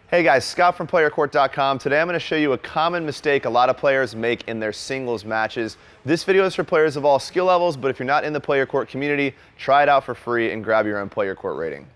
Hey guys, Scott from PlayYourCourt.com. Today I'm going to show you a common mistake a lot of players make in their singles matches. This video is for players of all skill levels, but if you're not in the Play Your Court community, try it out for free and grab your own Play Your Court rating.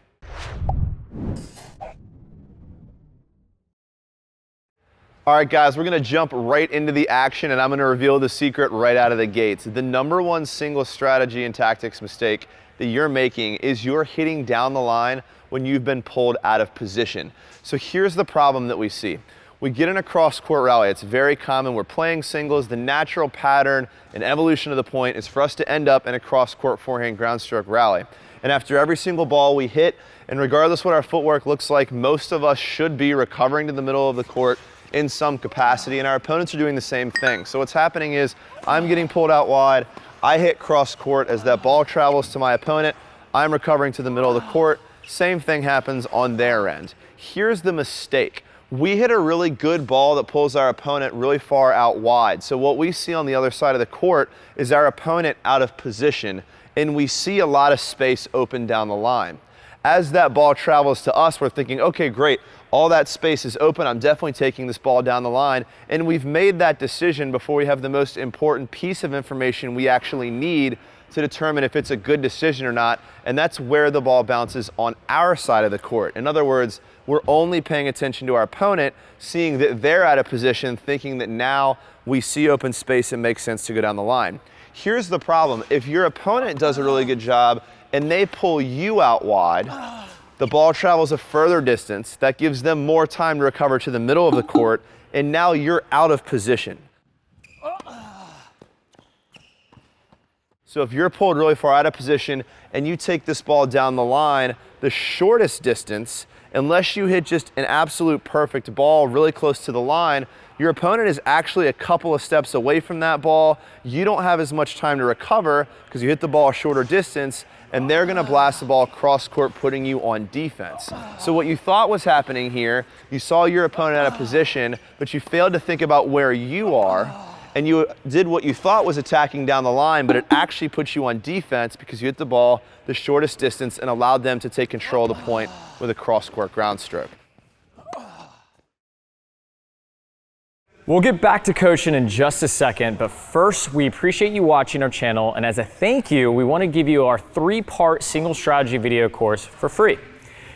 Alright guys, we're going to jump right into the action and I'm going to reveal the secret right out of the gates. The number one single strategy and tactics mistake that you're making is you're hitting down the line when you've been pulled out of position. So here's the problem that we see. We get in a cross-court rally. It's very common. We're playing singles. The natural pattern and evolution of the point is for us to end up in a cross-court forehand ground stroke rally. And after every single ball we hit, and regardless what our footwork looks like, most of us should be recovering to the middle of the court in some capacity, and our opponents are doing the same thing. So what's happening is I'm getting pulled out wide. I hit cross-court. As that ball travels to my opponent, I'm recovering to the middle of the court. Same thing happens on their end. Here's the mistake. We hit a really good ball that pulls our opponent really far out wide. So what we see on the other side of the court is our opponent out of position, and we see a lot of space open down the line. As that ball travels to us, we're thinking, okay, great, all that space is open. I'm definitely taking this ball down the line. And we've made that decision before we have the most important piece of information we actually need to determine if it's a good decision or not, and that's where the ball bounces on our side of the court. In other words, we're only paying attention to our opponent, seeing that they're out of position, thinking that now we see open space, it makes sense to go down the line. Here's the problem. If your opponent does a really good job and they pull you out wide, the ball travels a further distance. That gives them more time to recover to the middle of the court, and now you're out of position. So if you're pulled really far out of position and you take this ball down the line, the shortest distance, unless you hit just an absolute perfect ball really close to the line, your opponent is actually a couple of steps away from that ball. You don't have as much time to recover because you hit the ball a shorter distance, and they're gonna blast the ball cross court, putting you on defense. So what you thought was happening here, you saw your opponent out of position, but you failed to think about where you are, and you did what you thought was attacking down the line, but it actually puts you on defense because you hit the ball the shortest distance and allowed them to take control of the point with a cross-court ground stroke. We'll get back to coaching in just a second, but first, we appreciate you watching our channel, and as a thank you, we want to give you our 3-part single strategy video course for free.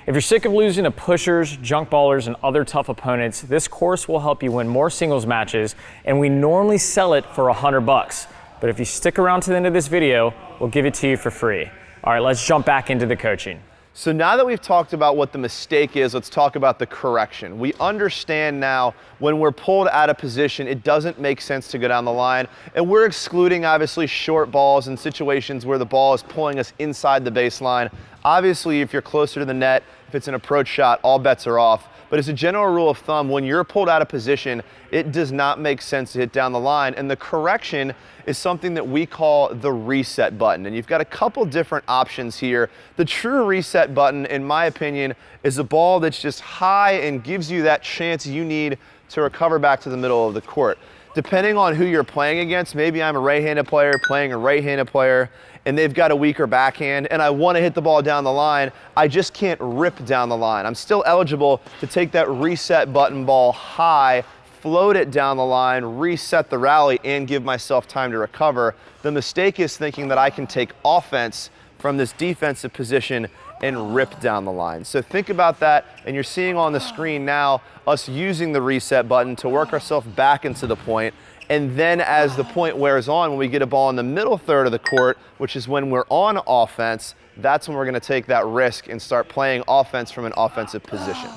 If you're sick of losing to pushers, junk ballers, and other tough opponents, this course will help you win more singles matches, and we normally sell it for $100. But if you stick around to the end of this video, we'll give it to you for free. All right, let's jump back into the coaching. So now that we've talked about what the mistake is, let's talk about the correction. We understand now when we're pulled out of position, it doesn't make sense to go down the line. And we're excluding obviously short balls and situations where the ball is pulling us inside the baseline. Obviously, if you're closer to the net, if it's an approach shot, all bets are off. But as a general rule of thumb, when you're pulled out of position, it does not make sense to hit down the line. And the correction is something that we call the reset button. And you've got a couple different options here. The true reset button, in my opinion, is a ball that's just high and gives you that chance you need to recover back to the middle of the court. Depending on who you're playing against, maybe I'm a right-handed player playing a right-handed player, and they've got a weaker backhand, and I want to hit the ball down the line, I just can't rip down the line. I'm still eligible to take that reset button ball high, float it down the line, reset the rally, and give myself time to recover. The mistake is thinking that I can take offense from this defensive position and rip down the line. So think about that, and you're seeing on the screen now us using the reset button to work ourselves back into the point. And then as the point wears on, when we get a ball in the middle third of the court, which is when we're on offense, that's when we're gonna take that risk and start playing offense from an offensive position.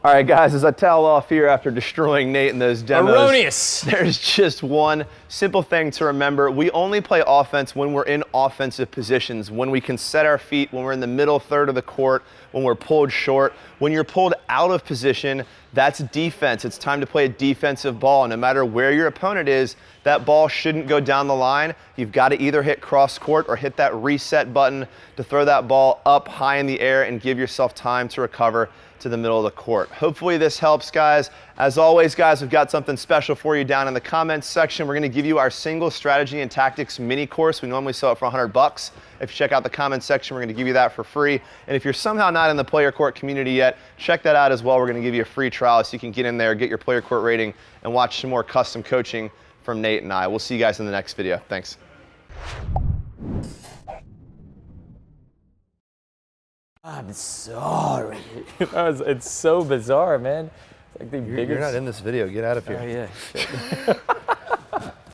All right, guys, as I towel off here after destroying Nate in those demos, Erroneous. There's just one simple thing to remember. We only play offense when we're in offensive positions, when we can set our feet, when we're in the middle third of the court, when we're pulled short. When you're pulled out of position, That's defense. It's time to play a defensive ball. No matter where your opponent is, that ball shouldn't go down the line. You've got to either hit cross court or hit that reset button to throw that ball up high in the air and give yourself time to recover to the middle of the court. Hopefully this helps, guys. As always, guys, we've got something special for you down in the comments section. We're going to give you our single strategy and tactics mini course. We normally sell it for 100 bucks. If you check out the comments section, we're going to give you that for free. And if you're somehow not in the Play Your Court community yet, check that out as well. We're going to give you a free trial so you can get in there, get your Play Your Court rating, and watch some more custom coaching from Nate and I. We'll see you guys in the next video. Thanks. I'm sorry. It's so bizarre, man. It's like the biggest... You're not in this video. Get out of here. Oh, yeah.